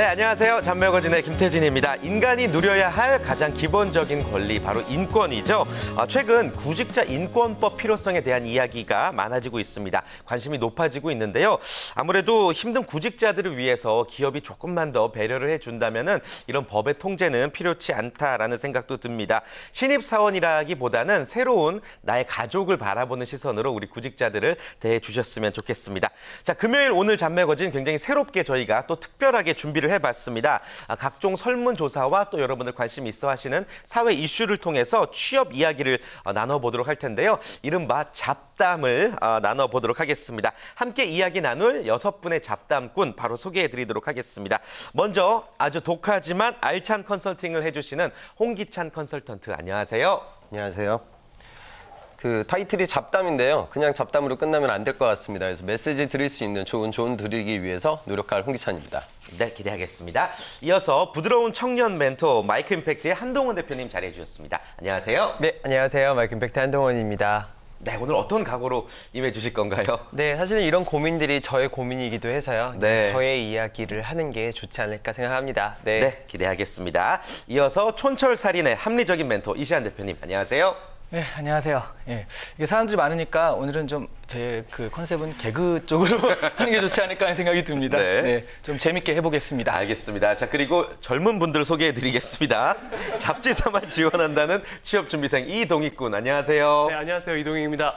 네, 안녕하세요. 잔매거진의 김태진입니다. 인간이 누려야 할 가장 기본적인 권리, 바로 인권이죠. 최근 구직자 인권법 필요성에 대한 이야기가 많아지고 있습니다. 관심이 높아지고 있는데요. 아무래도 힘든 구직자들을 위해서 기업이 조금만 더 배려를 해준다면은 이런 법의 통제는 필요치 않다라는 생각도 듭니다. 신입사원이라기보다는 새로운 나의 가족을 바라보는 시선으로 우리 구직자들을 대해주셨으면 좋겠습니다. 자, 금요일 오늘 잔매거진 굉장히 새롭게 저희가 또 특별하게 준비를 해봤습니다. 각종 설문조사와 또 여러분들 관심 있어 하시는 사회 이슈를 통해서 취업 이야기를 나눠보도록 할 텐데요. 이른바 잡담을 나눠보도록 하겠습니다. 함께 이야기 나눌 6분의 잡담꾼 바로 소개해드리도록 하겠습니다. 먼저 아주 독하지만 알찬 컨설팅을 해주시는 홍기찬 컨설턴트, 안녕하세요. 안녕하세요. 그 타이틀이 잡담인데요. 그냥 잡담으로 끝나면 안 될 것 같습니다. 그래서 메시지 드릴 수 있는 좋은 조언 드리기 위해서 노력할 홍기찬입니다. 네, 기대하겠습니다. 이어서 부드러운 청년 멘토 마이크 임팩트의 한동원 대표님 자리해 주셨습니다. 안녕하세요. 네, 안녕하세요. 마이크 임팩트 한동원입니다. 네, 오늘 어떤 각오로 임해 주실 건가요? 네, 사실은 이런 고민들이 저의 고민이기도 해서요. 네. 저의 이야기를 하는 게 좋지 않을까 생각합니다. 네, 네, 기대하겠습니다. 이어서 촌철살인의 합리적인 멘토 이시안 대표님, 안녕하세요. 네, 안녕하세요. 예, 이게 사람들이 많으니까 오늘은 좀 제 그 컨셉은 개그 쪽으로 하는 게 좋지 않을까 하는 생각이 듭니다. 네. 네, 좀 재밌게 해보겠습니다. 알겠습니다. 자, 그리고 젊은 분들 소개해드리겠습니다. 잡지사만 지원한다는 취업준비생 이동익군, 안녕하세요. 네, 안녕하세요. 이동익입니다.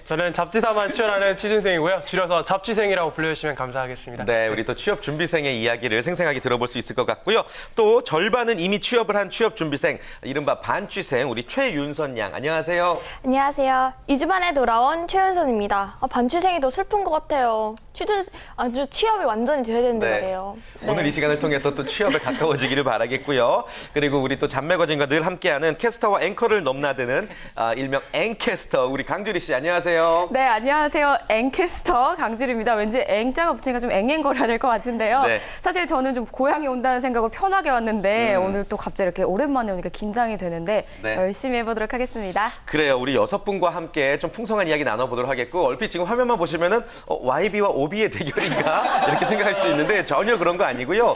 저는 잡지사만 지원하는 취준생이고요. 줄여서 잡취생이라고 불러주시면 감사하겠습니다. 네, 우리 또 취업준비생의 이야기를 생생하게 들어볼 수 있을 것 같고요. 또 절반은 이미 취업을 한 취업준비생, 이른바 반취생, 우리 최윤선 양, 안녕하세요. 안녕하세요. 2주 만에 돌아온 최윤선입니다. 반취생이 더 슬픈 것 같아요. 아주 취업이 완전히 돼야 되는데 말이에요. 네. 오늘 이 시간을 통해서 또 취업에 가까워지기를 바라겠고요. 그리고 우리 또 잔매거진과 늘 함께하는 캐스터와 앵커를 넘나드는 일명 앵캐스터, 우리 강주리 씨, 안녕하세요. 네, 안녕하세요. 앵캐스터 강주리입니다. 왠지 앵자가 붙으니까 좀 앵앵거려야 될 것 같은데요. 네. 사실 저는 좀 고향에 온다는 생각으로 편하게 왔는데 오늘 또 갑자기 이렇게 오랜만에 오니까 긴장이 되는데 네. 열심히 해보도록 하겠습니다. 그래요. 우리 6분과 함께 좀 풍성한 이야기 나눠보도록 하겠고, 얼핏 지금 화면만 보시면은 YB와 OB의 대결인가 이렇게 생각할 수 있는데 전혀 그런 거 아니고요.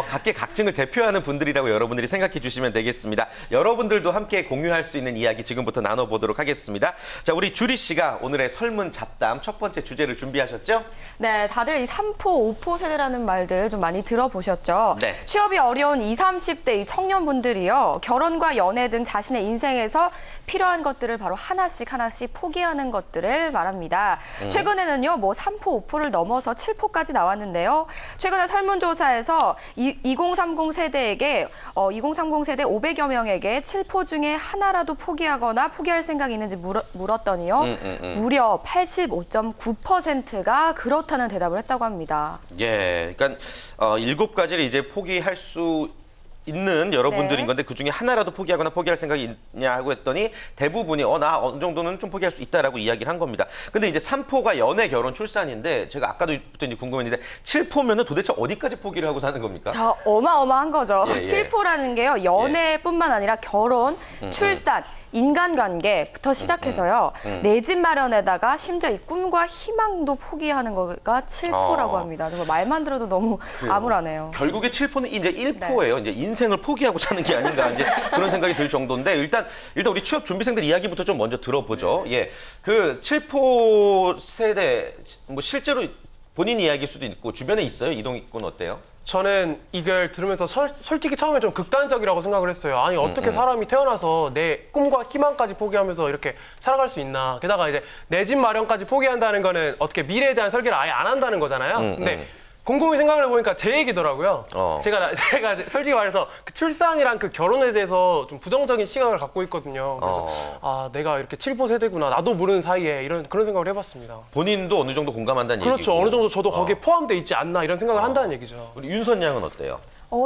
각계 각층을 대표하는 분들이라고 여러분들이 생각해 주시면 되겠습니다. 여러분들도 함께 공유할 수 있는 이야기 지금부터 나눠보도록 하겠습니다. 자, 우리 주리 씨가 오늘의 설문 잡담 첫 번째 주제를 준비하셨죠? 네, 다들 이 3포, 5포 세대라는 말들 좀 많이 들어보셨죠? 네. 취업이 어려운 20, 30대 이 청년분들이요. 결혼과 연애 등 자신의 인생에서 필요한 것들을 바로 하나씩 포기하는 것들을 말합니다. 최근에는요, 3포, 5포를 넘어서 7포까지 나왔는데요. 최근에 설문조사에서 2030 세대에게 2030 세대 500여 명에게 7포 중에 하나라도 포기하거나 포기할 생각이 있는지 물었더니요. 무려 85.9%가 그렇다는 대답을 했다고 합니다. 예, 그러니까 7가지를 이제 포기할 수 있는 여러분들인 네. 건데 그중에 하나라도 포기하거나 포기할 생각이 있냐 하고 했더니 대부분이 나 어느 정도는 좀 포기할 수 있다라고 이야기를 한 겁니다. 근데 이제 3포가 연애, 결혼, 출산인데 제가 아까도부터 이제 궁금했는데 7포면은 도대체 어디까지 포기를 하고 사는 겁니까? 자, 어마어마한 거죠. 예, 예. 7포라는 게요. 연애뿐만 아니라 결혼, 출산, 인간관계부터 시작해서요. 내 집 마련에다가 심지어 이 꿈과 희망도 포기하는 거가 7포라고 합니다. 정말 말만 들어도 너무 그래요. 암울하네요. 결국에 7포는 이제 1포예요. 이제 인생을 포기하고 사는 게 아닌가 이제 그런 생각이 들 정도인데 일단 우리 취업 준비생들 이야기부터 좀 먼저 들어보죠. 예, 그 7포 세대 실제로 본인 이야기일 수도 있고 주변에 있어요. 이동익군 어때요? 저는 이걸 들으면서 솔직히 처음에 좀 극단적이라고 생각을 했어요. 아니, 어떻게 사람이 태어나서 내 꿈과 희망까지 포기하면서 이렇게 살아갈 수 있나. 게다가 이제 내 집 마련까지 포기한다는 거는 어떻게 미래에 대한 설계를 아예 안 한다는 거잖아요. 근데 곰곰이 생각을 해보니까 제 얘기더라고요. 제가 솔직히 말해서 그 출산이랑 그 결혼에 대해서 좀 부정적인 시각을 갖고 있거든요. 그래서 내가 이렇게 7포 세대구나. 나도 모르는 사이에 그런 생각을 해봤습니다. 본인도 어느 정도 공감한다는 얘기고. 그렇죠. 어느 정도 저도 거기에 포함돼 있지 않나 이런 생각을 한다는 얘기죠. 우리 윤선 양은 어때요?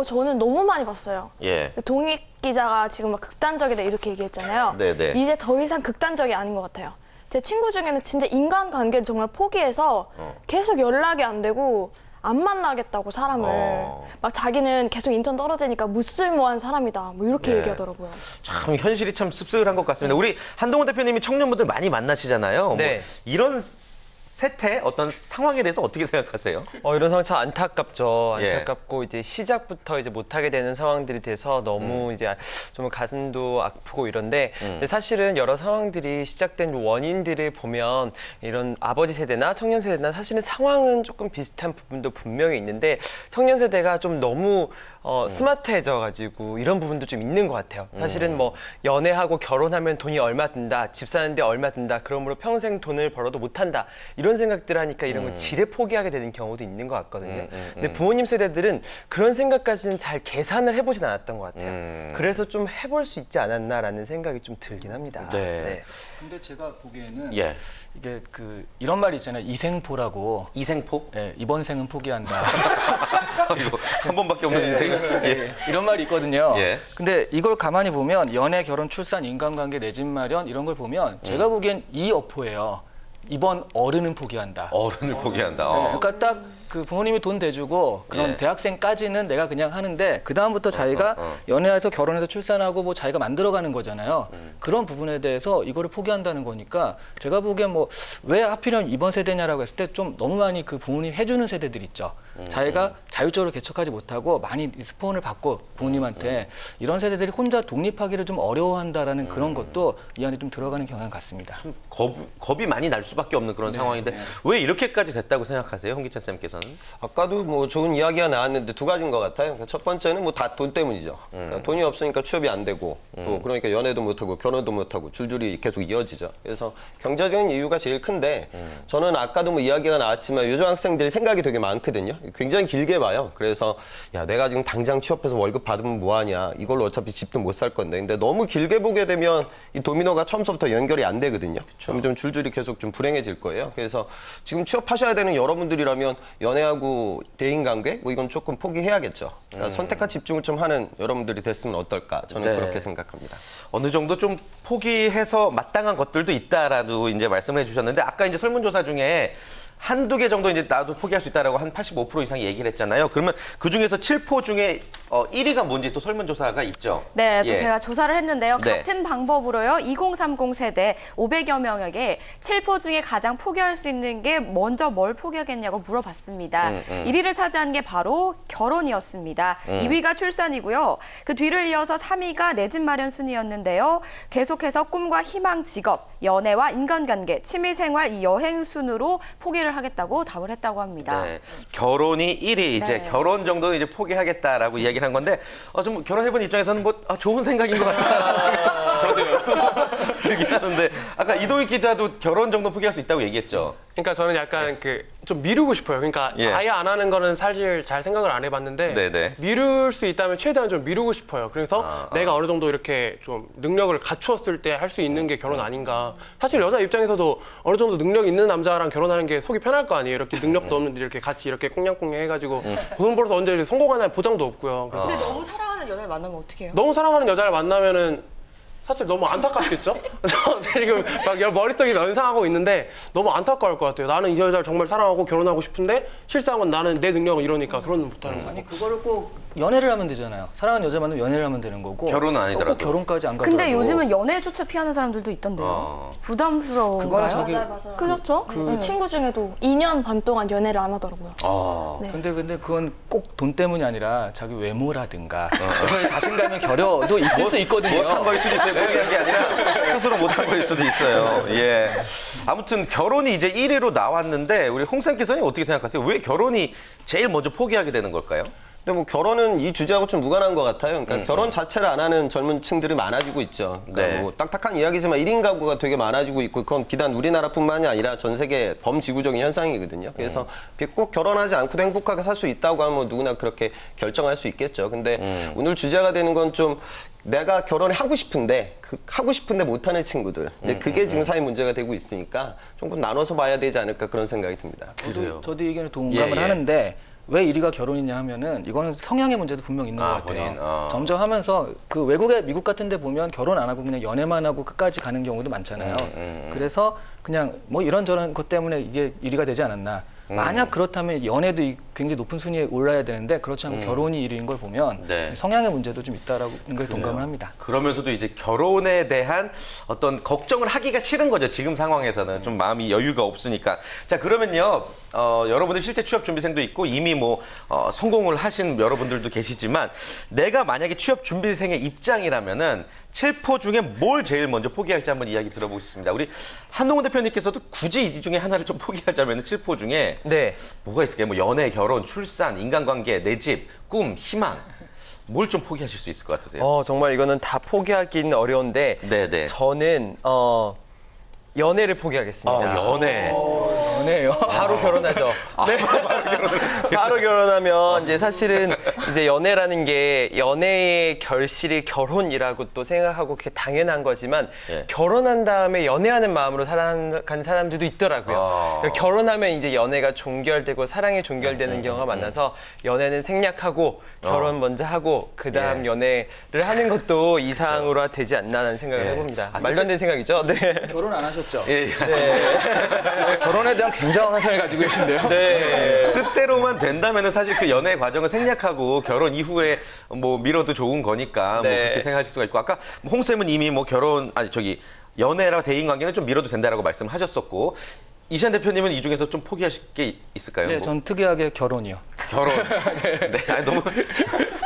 저는 너무 많이 봤어요. 예. 동익 기자가 지금 막 극단적이다 이렇게 얘기했잖아요. 네네. 이제 더 이상 극단적이 아닌 것 같아요. 제 친구 중에는 진짜 인간관계를 정말 포기해서 계속 연락이 안 되고 안 만나겠다고 사람을 막 자기는 계속 인턴 떨어지니까 무쓸모한 사람이다 뭐 이렇게 네. 얘기하더라고요. 참 현실이 참 씁쓸한 것 같습니다. 우리 한동훈 대표님이 청년분들 많이 만나시잖아요. 네. 뭐 이런 세태 어떤 상황에 대해서 어떻게 생각하세요? 이런 상황 참 안타깝죠. 예. 안타깝고 이제 시작부터 이제 못하게 되는 상황들이 돼서 너무 이제 좀 가슴도 아프고 이런데 근데 사실은 여러 상황들이 시작된 원인들을 보면 이런 아버지 세대나 청년 세대나 사실은 상황은 조금 비슷한 부분도 분명히 있는데 청년 세대가 좀 너무 스마트해져가지고 이런 부분도 좀 있는 것 같아요. 사실은 뭐 연애하고 결혼하면 돈이 얼마 든다, 집 사는데 얼마 든다, 그러므로 평생 돈을 벌어도 못한다 이런 생각들 하니까 이런 걸 지레 포기하게 되는 경우도 있는 것 같거든요. 근데 부모님 세대들은 그런 생각까지는 잘 계산을 해보진 않았던 것 같아요. 그래서 좀 해볼 수 있지 않았나라는 생각이 좀 들긴 합니다. 네. 근데 제가 보기에는 예. 이게 이런 말이 있잖아요. 이생포라고. 이생포? 예, 이번 생은 포기한다. 이거 한 번밖에 없는 인생을. 예. 이런 말이 있거든요. 예. 근데 이걸 가만히 보면 연애, 결혼, 출산, 인간관계, 내 집 마련 이런 걸 보면 제가 보기엔 이 어포예요. 이번 어른은 포기한다. 어른을 포기한다. 네, 그러니까 딱 그 부모님이 돈 대주고 그런 예. 대학생까지는 내가 그냥 하는데 그 다음부터 자기가 연애해서 결혼해서 출산하고 뭐 자기가 만들어가는 거잖아요. 그런 부분에 대해서 이거를 포기한다는 거니까 제가 보기엔 뭐 왜 하필이면 이번 세대냐라고 했을 때 좀 너무 많이 그 부모님 해주는 세대들 있죠. 자기가 자율적으로 개척하지 못하고 많이 스폰을 받고 부모님한테 이런 세대들이 혼자 독립하기를 좀 어려워한다라는 그런 것도 이 안에 좀 들어가는 경향 같습니다. 겁이 많이 날 수밖에 없는 그런 상황인데 왜 이렇게까지 됐다고 생각하세요, 홍기찬 쌤께서는? 아까도 뭐 좋은 이야기가 나왔는데 두 가지인 것 같아요. 그러니까 첫 번째는 뭐 다 돈 때문이죠. 그러니까 돈이 없으니까 취업이 안 되고 또 그러니까 연애도 못하고 결혼도 못하고 줄줄이 계속 이어지죠. 그래서 경제적인 이유가 제일 큰데 저는 아까도 뭐 이야기가 나왔지만 요즘 학생들이 생각이 되게 많거든요. 굉장히 길게 봐요. 그래서 야 내가 지금 당장 취업해서 월급 받으면 뭐하냐. 이걸로 어차피 집도 못 살 건데. 근데 너무 길게 보게 되면 이 도미노가 처음부터 연결이 안 되거든요. 점점 줄줄이 계속 좀 불행해질 거예요. 그래서 지금 취업하셔야 되는 여러분들이라면 연애하고 대인관계 뭐 이건 조금 포기해야겠죠. 그러니까 선택과 집중을 좀 하는 여러분들이 됐으면 어떨까 저는 네. 그렇게 생각합니다. 어느 정도 좀 포기해서 마땅한 것들도 있다라도 이제 말씀을 해주셨는데 아까 이제 설문조사 중에 한두 개 정도 이제 나도 포기할 수 있다라고 한 85% 이상이 얘기를 했잖아요. 그러면 그 중에서 7포 중에 1위가 뭔지 또 설문조사가 있죠. 네, 또 예. 제가 조사를 했는데요. 네. 같은 방법으로요. 2030 세대 500여 명에게 7포 중에 가장 포기할 수 있는 게 먼저 뭘 포기하겠냐고 물어봤습니다. 1위를 차지한 게 바로 결혼이었습니다. 2위가 출산이고요. 그 뒤를 이어서 3위가 내 집 마련 순이었는데요. 계속해서 꿈과 희망, 직업, 연애와 인간관계, 취미생활, 이 여행 순으로 포기를 하겠다고 답을 했다고 합니다. 네. 결혼이 1위, 이제 네. 결혼 정도는 이제 포기하겠다라고 이야기를 한 건데, 좀 결혼해본 입장에서는 뭐, 좋은 생각인 것 같다는 생각이 저도요. 들긴 하는데, 아까 이동익 기자도 결혼 정도 포기할 수 있다고 얘기했죠. 그러니까 저는 약간 좀 미루고 싶어요. 그러니까 예. 아예 안 하는 거는 사실 잘 생각을 안 해봤는데 네네. 미룰 수 있다면 최대한 좀 미루고 싶어요. 그래서 내가 어느 정도 이렇게 좀 능력을 갖추었을 때 할 수 있는 게 결혼 아닌가. 사실 여자 입장에서도 어느 정도 능력 있는 남자랑 결혼하는 게 속이 편할 거 아니에요. 이렇게 능력도 없는데 이렇게 같이 이렇게 꽁냥꽁냥 해가지고 돈 벌어서 언제 성공하는 보장도 없고요. 그래서 근데 너무 사랑하는 여자를 만나면 어떻게 해요? 너무 사랑하는 여자를 만나면은 사실 너무 안타깝겠죠? 지금 막 머릿속이 연상하고 있는데 너무 안타까울 것 같아요. 나는 이 여자를 정말 사랑하고 결혼하고 싶은데 실상은 나는 내 능력은 이러니까 결혼은 못하는 거예요. 아니 그거를 꼭 연애를 하면 되잖아요. 사랑하는 여자 만나면 연애를 하면 되는 거고. 결혼은 아니더라도. 꼭 결혼까지 안 가더라도. 근데 요즘은 연애조차 피하는 사람들도 있던데요. 부담스러운가요? 그거는 자기 맞아요. 그렇죠. 제 친구 중에도 2년 반 동안 연애를 안 하더라고요. 네. 근데 그건 꼭 돈 때문이 아니라 자기 외모라든가 그거에 자신감의 결여도 있을 수 있거든요. 못한 거일 수도 있어요. 포기한 게 아니라 스스로 못한 거일 수도 있어요. 예. 아무튼 결혼이 이제 1위로 나왔는데 우리 홍 쌤께서는 어떻게 생각하세요? 왜 결혼이 제일 먼저 포기하게 되는 걸까요? 근데 뭐 결혼은 이 주제하고 좀 무관한 것 같아요. 그러니까 결혼 자체를 안 하는 젊은 층들이 많아지고 있죠. 그러니까 네. 뭐 딱딱한 이야기지만 1인 가구가 되게 많아지고 있고 그건 비단 우리나라뿐만이 아니라 전 세계 범지구적인 현상이거든요. 그래서 꼭 결혼하지 않고도 행복하게 살 수 있다고 하면 뭐 누구나 그렇게 결정할 수 있겠죠. 근데 오늘 주제가 되는 건 좀 내가 결혼을 하고 싶은데 하고 싶은데 못하는 친구들 이제 그게 지금 사회 문제가 되고 있으니까 조금 나눠서 봐야 되지 않을까 그런 생각이 듭니다. 그래요. 저도 이 의견에 동감을 예. 하는데 왜 1위가 결혼이냐 하면은 이거는 성향의 문제도 분명 있는 것 같아요. 본인, 점점 하면서 그 외국의 미국 같은 데 보면 결혼 안 하고 그냥 연애만 하고 끝까지 가는 경우도 많잖아요. 그래서 그냥 뭐 이런저런 것 때문에 이게 1위가 되지 않았나. 만약 그렇다면 연애도 굉장히 높은 순위에 올라야 되는데 그렇지 않고 결혼이 1위인 걸 보면 네. 성향의 문제도 좀 있다라는 걸 동감을 합니다. 그러면서도 이제 결혼에 대한 어떤 걱정을 하기가 싫은 거죠. 지금 상황에서는 좀 마음이 여유가 없으니까. 자, 그러면요. 여러분들 실제 취업 준비생도 있고 이미 뭐 성공을 하신 여러분들도 계시지만 내가 만약에 취업 준비생의 입장이라면은 7포 중에 뭘 제일 먼저 포기할지 한번 이야기 들어보겠습니다. 우리 한동훈 대표님께서도 굳이 이 중에 하나를 좀 포기하자면 7포 중에 네. 뭐가 있을까요? 뭐 연애, 결혼, 출산, 인간관계, 내 집, 꿈, 희망. 뭘 좀 포기하실 수 있을 것 같으세요? 정말 이거는 다 포기하기는 어려운데 네네. 저는 연애를 포기하겠습니다. 연애. 연애요. 바로 결혼하죠. 네. 바로 결혼하면 이제 사실은 이제 연애라는 게 연애의 결실이 결혼이라고 또 생각하고 그게 당연한 거지만 예. 결혼한 다음에 연애하는 마음으로 살아간 사람들도 있더라고요. 그러니까 결혼하면 이제 연애가 종결되고 사랑이 종결되는 경우가 많아서 연애는 생략하고 결혼 먼저 하고 그다음 예. 연애를 하는 것도 이상으로 되지 않나라는 생각을 예. 해봅니다. 말도 안 되는 생각이죠. 네. 결혼 안 하셨죠? 예. 결혼에 대한 굉장한 환상을 가지고 계신데요. 네. 뜻대로만 된다면은 사실 그 연애 과정을 생략하고 결혼 이후에 뭐 미뤄도 좋은 거니까 뭐 네. 그렇게 생각하실 수가 있고 아까 홍 쌤은 이미 뭐 연애랑 대인 관계는 좀 미뤄도 된다라고 말씀하셨었고 이시안 대표님은 이 중에서 좀 포기하실 게 있을까요? 네, 뭐? 전 특이하게 결혼이요. 결혼. 네. 아니, 너무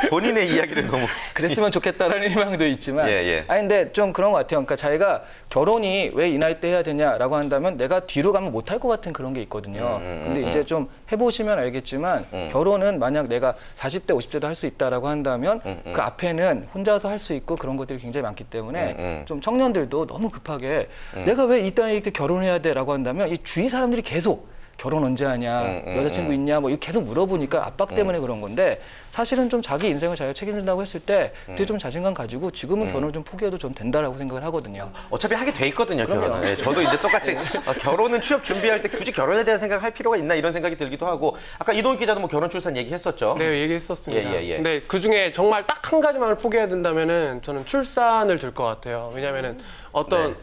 본인의 이야기를 너무 그랬으면 좋겠다라는 희망도 있지만, 예. 아니 근데 좀 그런 것 같아요. 그러니까 자기가 결혼이 왜 이 나이 때 해야 되냐라고 한다면 내가 뒤로 가면 못할 것 같은 그런 게 있거든요. 근데 이제 좀 해보시면 알겠지만 결혼은 만약 내가 40대, 50대도 할 수 있다라고 한다면 그 앞에는 혼자서 할 수 있고 그런 것들이 굉장히 많기 때문에 좀 청년들도 너무 급하게 내가 왜 이 나이에 이렇게 결혼해야 돼라고 한다면 이 주위 사람들이 계속 결혼 언제 하냐, 여자친구 있냐, 뭐 이렇게 계속 물어보니까 압박 때문에 그런 건데 사실은 좀 자기 인생을 자기가 책임진다고 했을 때 그때 좀 자신감 가지고 지금은 결혼을 좀 포기해도 좀 된다라고 생각을 하거든요. 어차피 하게 돼 있거든요, 그럼요. 결혼은. 네, 저도 이제 똑같이 결혼은 취업 준비할 때 굳이 결혼에 대한 생각할 필요가 있나 이런 생각이 들기도 하고 아까 이동희 기자도 뭐 결혼 출산 얘기했었죠. 네, 얘기했었습니다. 예. 근데 그 중에 정말 딱 한 가지만을 포기해야 된다면은 저는 출산을 들 것 같아요. 왜냐면은 어떤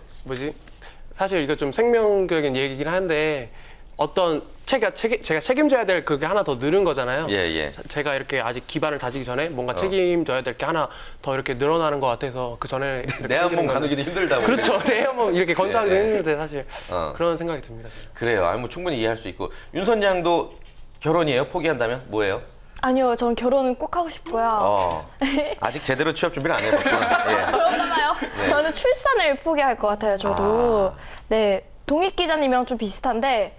사실 이거 좀 생명적인 얘기긴 한데 어떤 제가 책임져야 될 그게 하나 더 늘은 거잖아요. 예. 제가 이렇게 아직 기반을 다지기 전에 뭔가 책임져야 될 게 하나 더 이렇게 늘어나는 것 같아서 그 전에 내 한 몸 가누기도 힘들다고. 그렇죠. 내 한 몸 이렇게 건사하기도 예. 힘든데 사실 그런 생각이 듭니다. 그래요. 아니 뭐 충분히 이해할 수 있고 윤선 양도 결혼이에요? 포기한다면 뭐예요? 아니요, 전 결혼은 꼭 하고 싶고요. 아직 제대로 취업 준비를 안 해봤구나. 예. 그런가 봐요. 저는 출산을 포기할 것 같아요, 저도. 네. 동익 기자님이랑 좀 비슷한데,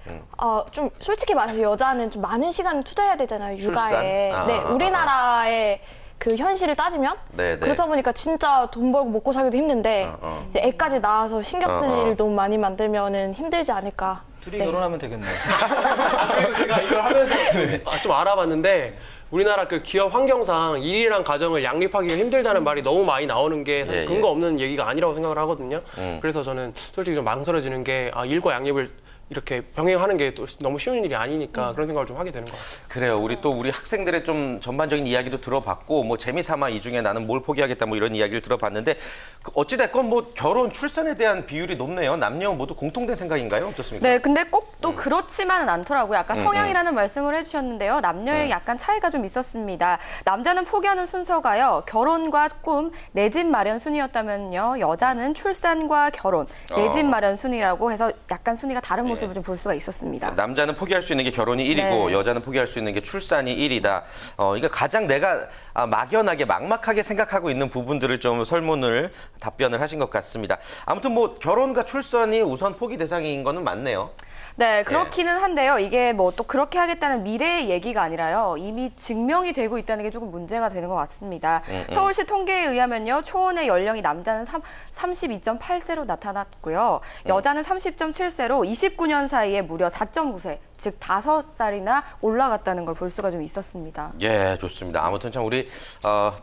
좀 솔직히 말해서 여자는 좀 많은 시간을 투자해야 되잖아요, 육아에. 출산? 네, 우리나라의 그 현실을 따지면 네. 그러다 보니까 진짜 돈 벌고 먹고 살기도 힘든데 이제 애까지 낳아서 신경 쓸 일을 너무 많이 만들면은 힘들지 않을까. 둘이 결혼하면 되겠네요. 그리고 제가 이걸 하면서 좀 알아봤는데 우리나라 그 기업 환경상 일이랑 가정을 양립하기가 힘들다는 말이 너무 많이 나오는 게 사실 근거 없는 얘기가 아니라고 생각을 하거든요. 그래서 저는 솔직히 좀 망설여지는 게 일과 양립을 이렇게 병행하는 게 또 너무 쉬운 일이 아니니까 그런 생각을 좀 하게 되는 것 같아요. 그래요. 우리 학생들의 좀 전반적인 이야기도 들어봤고 뭐 재미삼아 이 중에 나는 뭘 포기하겠다 뭐 이런 이야기를 들어봤는데 어찌됐건 뭐 결혼 출산에 대한 비율이 높네요. 남녀 모두 공통된 생각인가요? 어떻습니까? 네, 근데 꼭 또 그렇지만은 않더라고요. 아까 성향이라는 말씀을 해주셨는데요. 남녀의 약간 차이가 좀 있었습니다. 남자는 포기하는 순서가요. 결혼과 꿈, 내 집 마련 순위였다면요. 여자는 출산과 결혼, 내 집 마련 순위라고 해서 약간 순위가 다른 모습을 좀 볼 수가 있었습니다. 남자는 포기할 수 있는 게 결혼이 1위고 네. 여자는 포기할 수 있는 게 출산이 1위다. 그러니까 가장 내가 막연하게 막막하게 생각하고 있는 부분들을 좀 답변을 하신 것 같습니다. 아무튼 뭐 결혼과 출산이 우선 포기 대상인 거는 맞네요. 네, 그렇기는 한데요. 이게 뭐 또 그렇게 하겠다는 미래의 얘기가 아니라요. 이미 증명이 되고 있다는 게 조금 문제가 되는 것 같습니다. 서울시 통계에 의하면요. 초혼의 연령이 남자는 32.8세로 나타났고요. 여자는 30.7세로 29년 사이에 무려 4.9세, 즉 5살이나 올라갔다는 걸 볼 수가 좀 있었습니다. 예, 좋습니다. 아무튼 참 우리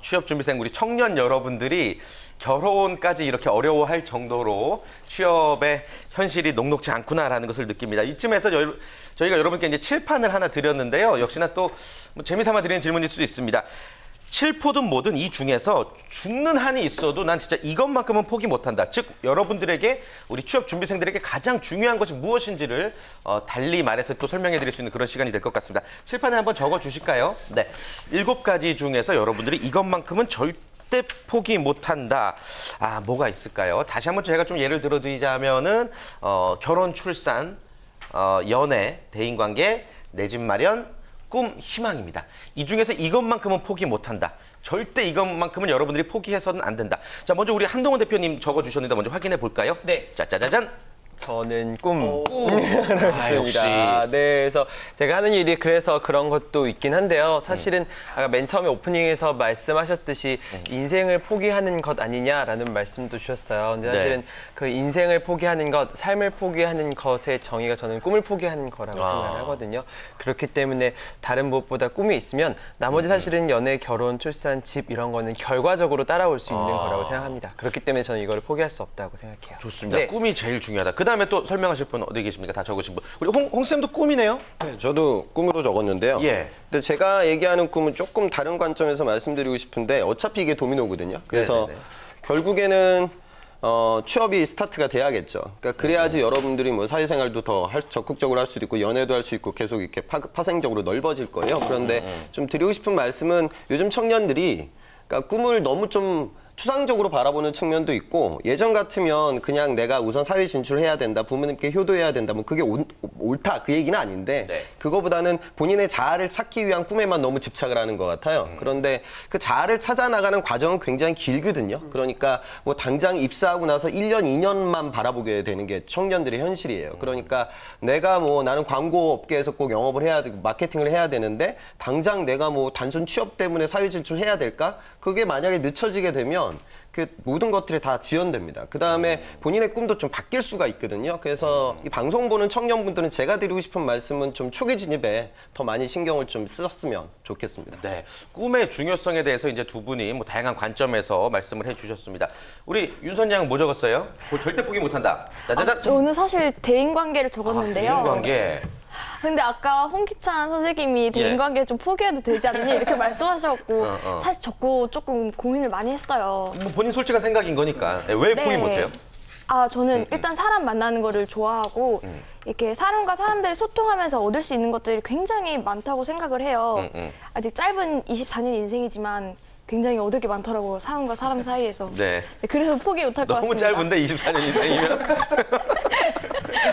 취업준비생 우리 청년 여러분들이 결혼까지 이렇게 어려워할 정도로 취업의 현실이 녹록지 않구나라는 것을 느낍니다. 이쯤에서 저희가 여러분께 이제 칠판을 하나 드렸는데요. 역시나 또 뭐 재미삼아 드리는 질문일 수도 있습니다. 칠포든 뭐든 이 중에서 죽는 한이 있어도 난 진짜 이것만큼은 포기 못한다. 즉 여러분들에게 우리 취업 준비생들에게 가장 중요한 것이 무엇인지를 달리 말해서 또 설명해 드릴 수 있는 그런 시간이 될 것 같습니다. 칠판에 한번 적어 주실까요? 네. 7가지 중에서 여러분들이 이것만큼은 절대 포기 못한다. 아, 뭐가 있을까요? 다시 한번 제가 좀 예를 들어드리자면은 결혼, 출산, 연애, 대인관계, 내 집 마련, 꿈, 희망입니다. 이 중에서 이것만큼은 포기 못한다. 절대 이것만큼은 여러분들이 포기해서는 안 된다. 자, 먼저 우리 한동훈 대표님 적어주셨는데 먼저 확인해 볼까요? 네. 짜자자잔. 저는 꿈. 역시. 네, 그래서 제가 하는 일이 그래서 그런 것도 있긴 한데요. 사실은 아까 맨 처음에 오프닝에서 말씀하셨듯이 인생을 포기하는 것 아니냐라는 말씀도 주셨어요. 근데 사실은 그 인생을 포기하는 것, 삶을 포기하는 것의 정의가 저는 꿈을 포기하는 거라고 생각을 하거든요. 그렇기 때문에 다른 무엇보다 꿈이 있으면 나머지 사실은 연애, 결혼, 출산, 집 이런 거는 결과적으로 따라올 수 있는 거라고 생각합니다. 그렇기 때문에 저는 이거를 포기할 수 없다고 생각해요. 좋습니다. 네. 꿈이 제일 중요하다. 그다음에 또 설명하실 분 어디 계십니까? 다 적으신 분. 우리 홍쌤도 꿈이네요? 네, 저도 꿈으로 적었는데요. 예. 근데 제가 얘기하는 꿈은 조금 다른 관점에서 말씀드리고 싶은데 어차피 이게 도미노거든요. 그래서 네네네. 결국에는 취업이 스타트가 돼야겠죠. 그러니까 그래야지 여러분들이 뭐 사회생활도 더 적극적으로 할 수도 있고 연애도 할 수 있고 계속 이렇게 파생적으로 넓어질 거예요. 그런데 좀 드리고 싶은 말씀은 요즘 청년들이 그러니까 꿈을 너무 좀 추상적으로 바라보는 측면도 있고 예전 같으면 그냥 내가 우선 사회 진출해야 된다, 부모님께 효도해야 된다, 뭐 그게 옳다 그 얘기는 아닌데 그거보다는 본인의 자아를 찾기 위한 꿈에만 너무 집착을 하는 것 같아요. 그런데 그 자아를 찾아 나가는 과정은 굉장히 길거든요. 그러니까 뭐 당장 입사하고 나서 1년, 2년만 바라보게 되는 게 청년들의 현실이에요. 그러니까 내가 뭐 나는 광고 업계에서 꼭 영업을 해야 되고 마케팅을 해야 되는데 당장 내가 뭐 단순 취업 때문에 사회 진출해야 될까? 그게 만약에 늦춰지게 되면 그 모든 것들이 다 지연됩니다. 그 다음에 본인의 꿈도 좀 바뀔 수가 있거든요. 그래서 이 방송 보는 청년분들은 제가 드리고 싶은 말씀은 좀 초기 진입에 더 많이 신경을 좀 썼으면 좋겠습니다. 네. 꿈의 중요성에 대해서 이제 두 분이 뭐 다양한 관점에서 말씀을 해주셨습니다. 우리 윤선 양 뭐 적었어요? 절대 포기 못한다. 짜자잔. 저는 사실 대인관계를 적었는데요. 대인관계. 근데 아까 홍기찬 선생님이 대인관계 좀 포기해도 되지 않느냐 이렇게 말씀하셔갖고 사실 적고 조금 고민을 많이 했어요. 뭐 본인 솔직한 생각인 거니까. 왜 포기 못해요? 아, 저는 일단 사람 만나는 거를 좋아하고 이렇게 사람과 사람들이 소통하면서 얻을 수 있는 것들이 굉장히 많다고 생각을 해요. 아직 짧은 24년 인생이지만 굉장히 얻을 게 많더라고요. 사람과 사람 사이에서. 네. 그래서 포기 못할 것 너무 같습니다. 짧은데 24년 인생이면.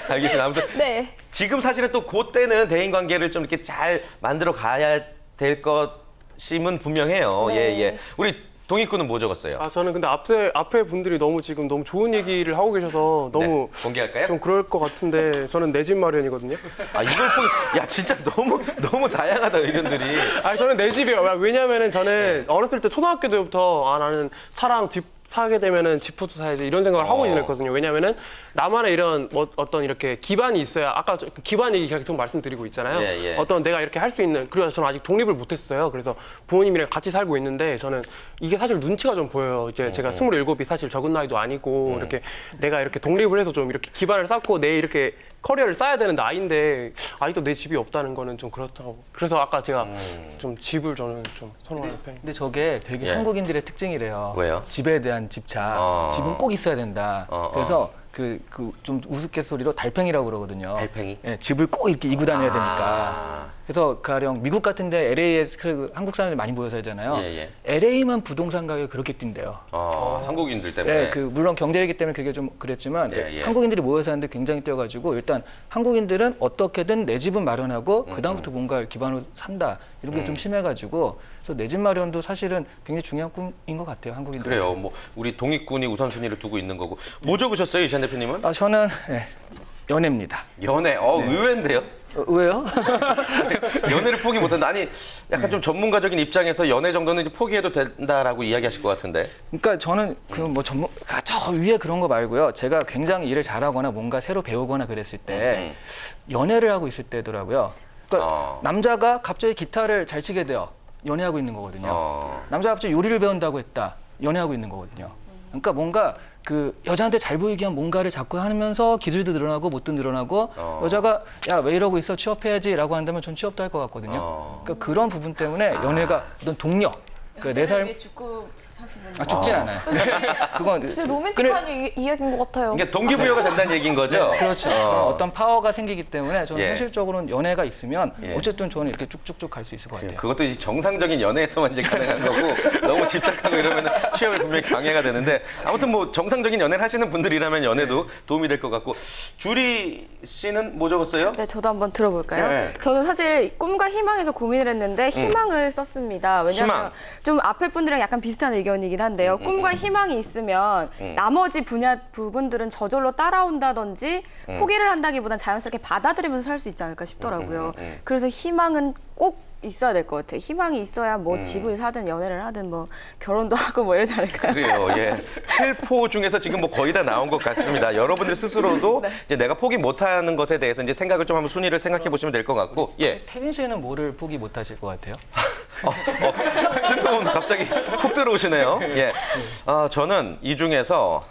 알겠습니다. 아무튼 네. 지금 사실은 또 그때는 대인관계를 좀 이렇게 잘 만들어 가야 될 것임은 분명해요. 네. 예. 우리 동익군은 뭐 적었어요? 아, 저는 근데 앞에 분들이 너무 지금 너무 좋은 얘기를 하고 계셔서 너무 공개할까요? 좀 그럴 것 같은데 저는 내 집 마련이거든요. 아, 이걸 포기. 야, 진짜 너무 다양하다 의견들이. 아, 저는 내 집이에요. 왜냐면은 저는 어렸을 때 초등학교 때부터 나는 사랑 집 사게 되면은 집부터 사야지 이런 생각을 하고 지냈거든요. 왜냐면은 나만의 이런 어떤 이렇게 기반이 있어야 아까 기반 얘기 계속 말씀드리고 있잖아요. 예. 어떤 내가 이렇게 할 수 있는 그래서 저는 아직 독립을 못했어요. 그래서 부모님이랑 같이 살고 있는데 저는 이게 사실 눈치가 좀 보여요. 이제 제가 27이 사실 적은 나이도 아니고 이렇게 내가 이렇게 독립을 해서 좀 이렇게 기반을 쌓고 내 이렇게 커리어를 쌓아야 되는 나이인데 아직도 내 집이 없다는 거는 좀 그렇다고. 그래서 아까 제가 좀 집을 저는 좀 선호하는 편이에요. 근데 저게 되게 한국인들의 특징이래요. 왜요? 집에 대한 집착. 집은 꼭 있어야 된다. 그래서 좀 우스갯소리로 달팽이라고 그러거든요. 달팽이? 예, 집을 꼭 이렇게 이고 다녀야 되니까. 그래서 가령 미국 같은데 LA에 한국 사람들이 많이 모여 살잖아요. LA만 부동산 가격이 그렇게 뛴대요. 한국인들 때문에. 네, 물론 경제이기 때문에 그게 좀 그랬지만 한국인들이 모여 사는데 굉장히 뛰어가지고 일단 한국인들은 어떻게든 내 집은 마련하고 그 다음부터 뭔가 기반으로 산다 이런 게 좀 심해가지고 그래서 내 집 마련도 사실은 굉장히 중요한 꿈인 것 같아요, 한국인들. 그래요. 뭐 우리 동익군이 우선순위를 두고 있는 거고. 뭐 적으셨어요, 이찬 대표님은? 아, 저는 연애입니다. 연애. 의외인데요. 왜요? 연애를 포기 못한다. 아니, 약간 좀 전문가적인 입장에서 연애 정도는 이제 포기해도 된다라고 이야기하실 것 같은데. 그러니까 저는 저 위에 그런 거 말고요. 제가 굉장히 일을 잘하거나 뭔가 새로 배우거나 그랬을 때 연애를 하고 있을 때더라고요. 그러니까 남자가 갑자기 기타를 잘 치게 돼요. 연애하고 있는 거거든요. 남자가 갑자기 요리를 배운다고 했다. 연애하고 있는 거거든요. 그러니까 뭔가 그 여자한테 잘 보이게 한 뭔가를 자꾸 하면서 기술도 늘어나고 못도 늘어나고 여자가 야, 왜 이러고 있어? 취업해야지 라고 한다면 전 취업도 할 것 같거든요. 그러니까 그런 부분 때문에 연애가 어떤 동력 그 내 삶. 죽고 사시는. 죽진 않아요. 그건 진짜 로맨틱한 이야기인 것 같아요. 이게 동기부여가 된다는 얘기인 거죠? 네, 그렇죠. 어떤 파워가 생기기 때문에 저는 예. 현실적으로는 연애가 있으면 예. 어쨌든 저는 이렇게 쭉쭉쭉 갈 수 있을 것 같아요. 그것도 이제 정상적인 연애에서만 이제 가능한 거고 너무 집착하고 이러면 취업에 분명히 방해가 되는데 아무튼 뭐 정상적인 연애를 하시는 분들이라면 연애도 도움이 될 것 같고 주리 씨는 뭐 적었어요? 네, 저도 한번 들어볼까요? 네. 저는 사실 꿈과 희망에서 고민을 했는데 희망을 썼습니다. 왜냐하면 희망. 좀 앞에 분들이랑 약간 비슷한 의견이긴 한데요. 꿈과 희망이 있으면 나머지 부분들은 저절로 따라온다든지 포기를 한다기보단 자연스럽게 받아들이면서 살 수 있지 않을까 싶더라고요. 그래서 희망은 꼭 있어야 될 것 같아요. 희망이 있어야 뭐 집을 사든 연애를 하든 뭐 결혼도 하고 뭐 이러지 않을까요? 그래요. 예. 7포 중에서 지금 뭐 거의 다 나온 것 같습니다. 여러분들 스스로도 이제 내가 포기 못하는 것에 대해서 이제 생각을 좀 한번 순위를 생각해 보시면 될 것 같고. 예. 태진 씨는 뭐를 포기 못하실 것 같아요? 갑자기 훅 들어오시네요. 예. 저는 이 중에서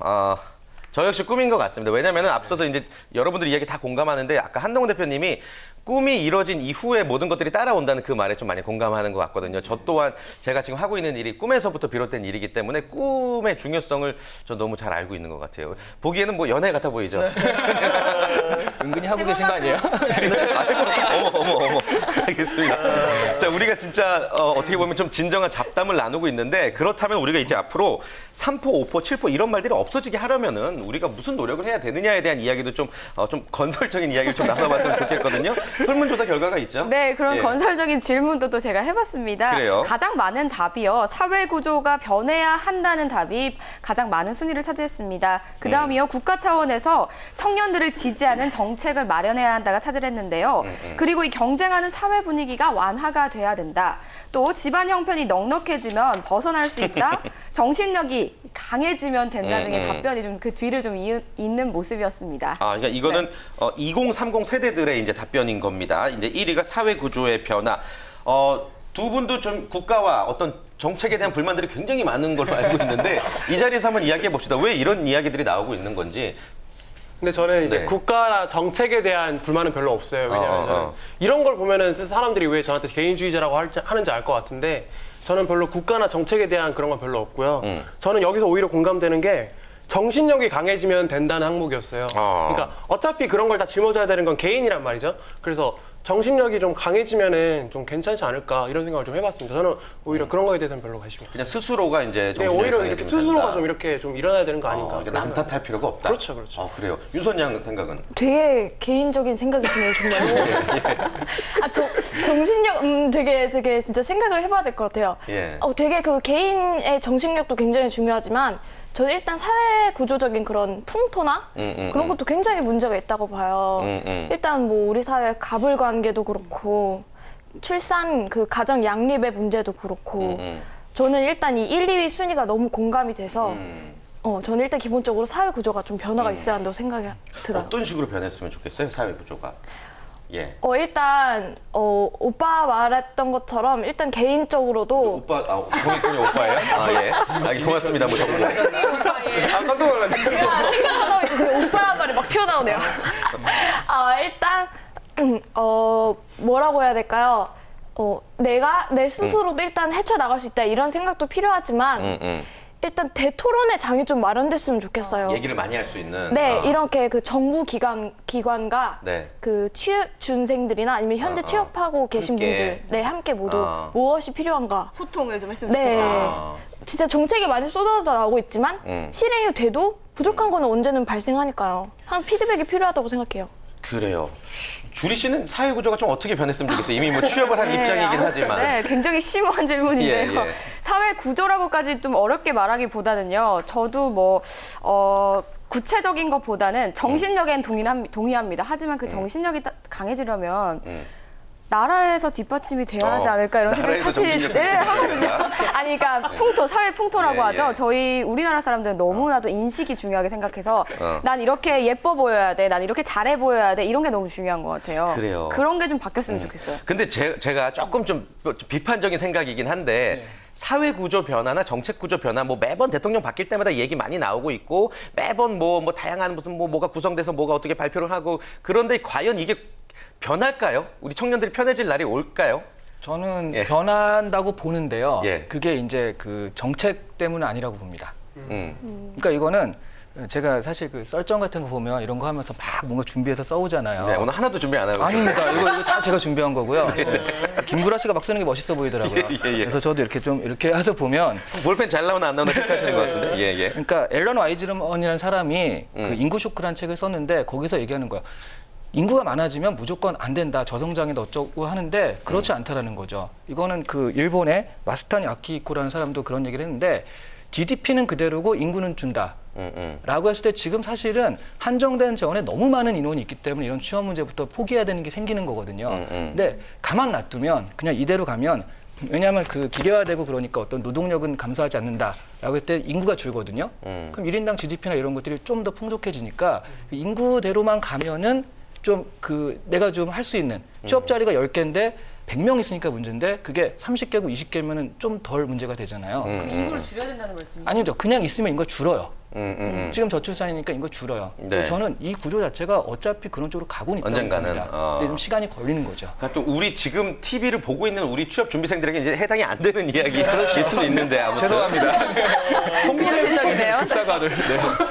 저 역시 꿈인 것 같습니다. 왜냐하면 앞서서 이제 여러분들 이야기 다 공감하는데 아까 한동훈 대표님이 꿈이 이뤄진 이후에 모든 것들이 따라온다는 그 말에 좀 많이 공감하는 것 같거든요. 저 또한 제가 지금 하고 있는 일이 꿈에서부터 비롯된 일이기 때문에 꿈의 중요성을 저 너무 잘 알고 있는 것 같아요. 보기에는 뭐 연애 같아 보이죠? 은근히 하고 계신 거 아니에요? 어머. 알겠습니다. 자, 우리가 진짜 어떻게 보면 좀 진정한 잡담을 나누고 있는데 그렇다면 우리가 이제 앞으로 3포, 5포, 7포 이런 말들이 없어지게 하려면은 우리가 무슨 노력을 해야 되느냐에 대한 이야기도 좀 건설적인 이야기를 좀 나눠봤으면 좋겠거든요. 설문조사 결과가 있죠? 네, 그런 예. 건설적인 질문도 또 제가 해봤습니다. 그래요? 가장 많은 답이요. 사회 구조가 변해야 한다는 답이 가장 많은 순위를 차지했습니다. 그 다음이요. 국가 차원에서 청년들을 지지하는 정책을 마련해야 한다가 차지했는데요. 그리고 이 경쟁하는 사회 분위기가 완화가 돼야 된다. 또 집안 형편이 넉넉해지면 벗어날 수 있다. 정신력이 강해지면 된다 등의 답변이 좀 그 뒤를 좀 잇는 모습이었습니다. 그러니까 이거는 2030 세대들의 이제 답변인 겁니다. 이제 1위가 사회 구조의 변화. 두 분도 좀 국가와 어떤 정책에 대한 불만들이 굉장히 많은 걸로 알고 있는데 이 자리에서 한번 이야기해 봅시다. 왜 이런 이야기들이 나오고 있는 건지. 근데 저는 이제 네. 국가나 정책에 대한 불만은 별로 없어요. 왜냐하면 저는 이런 걸 보면은 사람들이 왜 저한테 개인주의자라고 하는지 알 것 같은데 저는 별로 국가나 정책에 대한 그런 건 별로 없고요. 저는 여기서 오히려 공감되는 게 정신력이 강해지면 된다는 항목이었어요. 그러니까 어차피 그런 걸 다 짊어져야 되는 건 개인이란 말이죠. 그래서 정신력이 좀 강해지면은 좀 괜찮지 않을까 이런 생각을 좀 해봤습니다. 저는 오히려 그런 거에 대해서는 별로 관심이 없어요. 그냥 스스로가 이제 네, 정신력이 오히려 이렇게 강해지면 스스로가 된다. 좀 이렇게 좀 일어나야 되는 거 아닌가. 그러니까 남 탓할 필요가 없다. 그렇죠. 그래요. 윤선 양 생각은? 되게 개인적인 생각이시네요, 정말로. 정신력, 되게 진짜 생각을 해봐야 될 것 같아요. 예. 되게 그 개인의 정신력도 굉장히 중요하지만 저는 일단 사회 구조적인 그런 풍토나 그런 것도 굉장히 문제가 있다고 봐요. 일단 뭐 우리 사회 가불 관계도 그렇고 출산 그 가정 양립의 문제도 그렇고 저는 일단 이 1, 2위 순위가 너무 공감이 돼서 저는 일단 기본적으로 사회 구조가 좀 변화가 있어야 한다고 생각이 들어요. 어떤 식으로 변했으면 좋겠어요, 사회 구조가? 예. 일단 오빠 말했던 것처럼 일단 개인적으로도 오빠, 공익군이 오빠예요? 예. 고맙습니다. 뭐 정말. 깜짝 놀랐네. 제가 생각하다 보니까 그 오빠란 말이 막 튀어나오네요. 일단 뭐라고 해야 될까요? 내가 내 스스로도 일단 헤쳐나갈 수 있다 이런 생각도 필요하지만 일단 대토론의 장이 좀 마련됐으면 좋겠어요. 얘기를 많이 할 수 있는. 네, 이렇게 그 정부 기관과 네. 그 취준생들이나 아니면 현재 취업하고 계신 함께. 분들, 네, 함께 모두 무엇이 필요한가. 소통을 좀 했으면 네, 좋겠다. 진짜 정책이 많이 쏟아져 나오고 있지만 실행이 돼도 부족한 거는 언제는 발생하니까요. 한 피드백이 필요하다고 생각해요. 그래요. 주리 씨는 사회 구조가 좀 어떻게 변했으면 좋겠어요? 이미 뭐 취업을 한 입장이긴 하지만. 네, 굉장히 심오한 질문인데요. 예. 사회 구조라고까지 좀 어렵게 말하기보다는요. 저도 뭐 구체적인 것보다는 정신력엔 동의합니다. 하지만 그 정신력이 강해지려면 나라에서 뒷받침이 돼야 하지 않을까 이런 생각이 나라에서 사실 정신력이 하거든요. 아니 그러니까 풍토, 사회 풍토라고 예, 하죠. 예. 저희 우리나라 사람들은 너무나도 인식이 중요하게 생각해서 난 이렇게 예뻐 보여야 돼, 난 이렇게 잘해 보여야 돼 이런 게 너무 중요한 것 같아요. 그래요. 그런 게 좀 바뀌었으면 좋겠어요. 근데 제가 조금 좀 비판적인 생각이긴 한데 사회 구조 변화나 정책 구조 변화 뭐 매번 대통령 바뀔 때마다 얘기 많이 나오고 있고 매번 뭐 다양한 무슨 뭐가 구성돼서 뭐가 어떻게 발표를 하고 그런데 과연 이게 변할까요? 우리 청년들이 편해질 날이 올까요? 저는 예. 변한다고 보는데요. 예. 그게 이제 그 정책 때문은 아니라고 봅니다. 그러니까 이거는 제가 사실 그 썰전 같은 거 보면 이런 거 하면서 막 뭔가 준비해서 써오잖아요. 네, 오늘 하나도 준비 안 하고. 아닙니다. 이거 다 제가 준비한 거고요. 김구라 씨가 막 쓰는 게 멋있어 보이더라고요. 예. 그래서 저도 이렇게 좀 이렇게 해서 보면 볼펜 잘 나오나 안 나오나 체크하시는 것 같은데. 예. 그러니까 앨런 와이즈먼이라는 사람이 그 인구 쇼크라는 책을 썼는데 거기서 얘기하는 거야. 인구가 많아지면 무조건 안 된다. 저성장이다 어쩌고 하는데 그렇지 않다라는 거죠. 이거는 그 일본의 마스타니 아키히코라는 사람도 그런 얘기를 했는데 GDP는 그대로고 인구는 준다. 라고 했을 때 지금 사실은 한정된 재원에 너무 많은 인원이 있기 때문에 이런 취업 문제부터 포기해야 되는 게 생기는 거거든요. 근데 가만 놔두면 그냥 이대로 가면 왜냐하면 그 기계화되고 그러니까 어떤 노동력은 감소하지 않는다라고 했을 때 인구가 줄거든요. 그럼 1인당 GDP나 이런 것들이 좀 더 풍족해지니까 인구대로만 가면은 좀 그 내가 좀 할 수 있는 취업 자리가 10개인데 100명 있으니까 문제인데 그게 30개고 20개면은 좀 덜 문제가 되잖아요. 인구를 줄여야 된다는 말씀이죠? 아니죠. 그냥 있으면 인구가 줄어요. 지금 저출산이니까 인구 줄어요. 네. 저는 이 구조 자체가 어차피 그런 쪽으로 가고는 있다고 언젠가는, 봅니다. 근데 좀 시간이 걸리는 거죠. 그러니까 또 우리 지금 TV를 보고 있는 우리 취업 준비생들에게 이제 해당이 안 되는 이야기일 수도 있는데 아무튼. 죄송합니다. 실적이네요.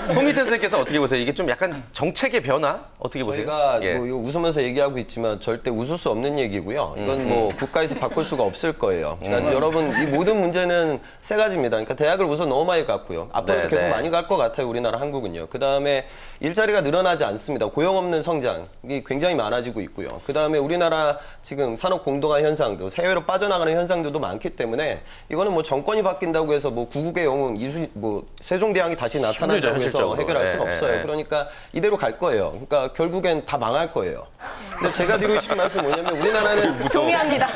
홍기태 선생님께서 어떻게 보세요? 이게 좀 약간 정책의 변화 어떻게 보세요? 저희가 예. 뭐 이거 웃으면서 얘기하고 있지만 절대 웃을 수 없는 얘기고요. 이건 뭐 국가에서 바꿀 수가 없을 거예요. 그러니까 여러분 이 모든 문제는 세 가지입니다. 그러니까 대학을 우선 너무 많이 갔고요. 앞으로도 네, 계속 네. 많이 갈 것 같아요. 우리나라 한국은요. 그다음에 일자리가 늘어나지 않습니다. 고용 없는 성장이 굉장히 많아지고 있고요. 그다음에 우리나라 지금 산업 공동화 현상도 해외로 빠져나가는 현상들도 많기 때문에 이거는 뭐 정권이 바뀐다고 해서 뭐 구국의 영웅 뭐 세종대왕이 다시 나타난다고 힘들죠, 해서 현실적으로. 해결할 수는 예, 없어요. 예. 그러니까 이대로 갈 거예요. 그러니까 결국엔 다 망할 거예요. 근데 제가 드리고 싶은 말씀은 뭐냐면 우리나라는 동의합니다.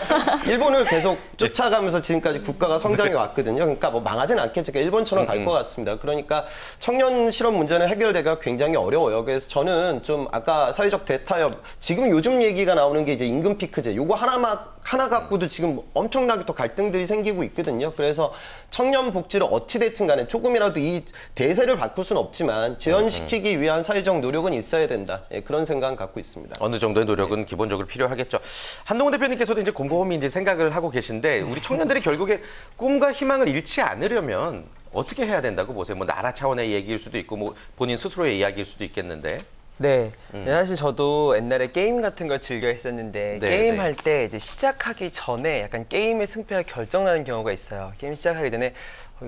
일본을 계속 쫓아가면서 지금까지 국가가 성장해 왔거든요. 그러니까 뭐 망하진 않겠죠. 그러니까 일본처럼 갈 것 같습니다. 그러니까 청년 실업 문제는 해결되기가 굉장히 어려워요. 그래서 저는 좀 아까 사회적 대타협, 지금 요즘 얘기가 나오는 게 이제 임금 피크제, 요거 하나 갖고도 지금 엄청나게 또 갈등들이 생기고 있거든요. 그래서 청년 복지를 어찌됐든 간에 조금이라도 이 대세를 바꿀 수는 없지만 지연시키기 위한 사회적 노력은 있어야 된다. 예, 그런 생각은 갖고 있습니다. 어느 정도의 노력은 기본적으로 필요하겠죠. 한동훈 대표님께서도 이제 곰곰이 이제 생각을 하고 계신데 우리 청년들이 결국에 꿈과 희망을 잃지 않으려면 어떻게 해야 된다고 보세요? 뭐 나라 차원의 얘기일 수도 있고 뭐 본인 스스로의 이야기일 수도 있겠는데. 네. 사실 저도 옛날에 게임 같은 걸 즐겨 했었는데 네, 게임 네. 할 때 이제 시작하기 전에 약간 게임의 승패가 결정나는 경우가 있어요. 게임 시작하기 전에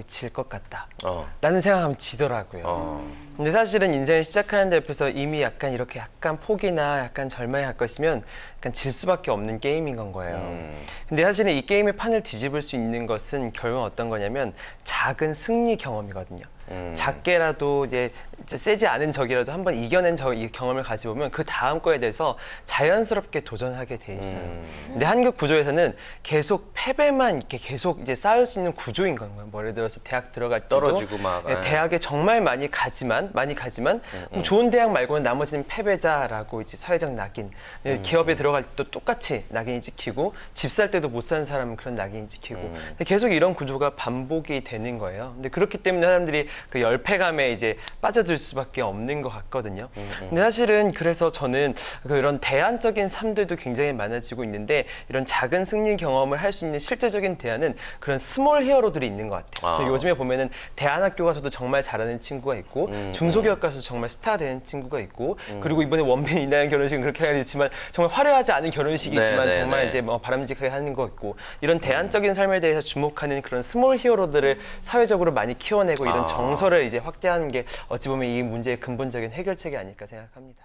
질 것 같다. 라는 생각하면 지더라고요. 근데 사실은 인생을 시작하는 데 옆에서 이미 약간 이렇게 약간 포기나 약간 절망에 가까이 있으면 약간 질 수밖에 없는 게임인 건 거예요. 근데 사실은 이 게임의 판을 뒤집을 수 있는 것은 결국 어떤 거냐면 작은 승리 경험이거든요. 작게라도 이제 세지 않은 적이라도 한번 이겨낸 이 경험을 가지고 보면 그 다음 거에 대해서 자연스럽게 도전하게 돼 있어요. 근데 한국 구조에서는 계속 패배만 이렇게 계속 이제 쌓을 수 있는 구조인 거예요. 뭐 예를 들어서 대학 들어갈 때도 떨어지고 막. 예, 대학에 정말 많이 가지만 그럼 좋은 대학 말고는 나머지는 패배자라고 이제 사회적 낙인. 기업에 들어갈 때도 똑같이 낙인이 찍히고 집 살 때도 못 사는 사람은 그런 낙인이 찍히고. 근데 계속 이런 구조가 반복이 되는 거예요. 근데 그렇기 때문에 사람들이 그 열패감에 이제 빠져들 수밖에 없는 것 같거든요. 근데 사실은 그래서 저는 그런 대안적인 삶들도 굉장히 많아지고 있는데 이런 작은 승리 경험을 할 수 있는 실제적인 대안은 그런 스몰 히어로들이 있는 것 같아요. 저 요즘에 보면은 대안학교 가서도 정말 잘하는 친구가 있고 중소기업 가서 정말 스타 되는 친구가 있고 그리고 이번에 원빈 이나영 결혼식은 그렇게 하겠지만 정말 화려하지 않은 결혼식이지만 네, 정말 네. 이제 뭐 바람직하게 하는 거 있고 이런 대안적인 삶에 대해서 주목하는 그런 스몰 히어로들을 사회적으로 많이 키워내고 이런 정서를 이제 확대하는 게 어찌 보면 이 문제의 근본적인 해결책이 아닐까 생각합니다.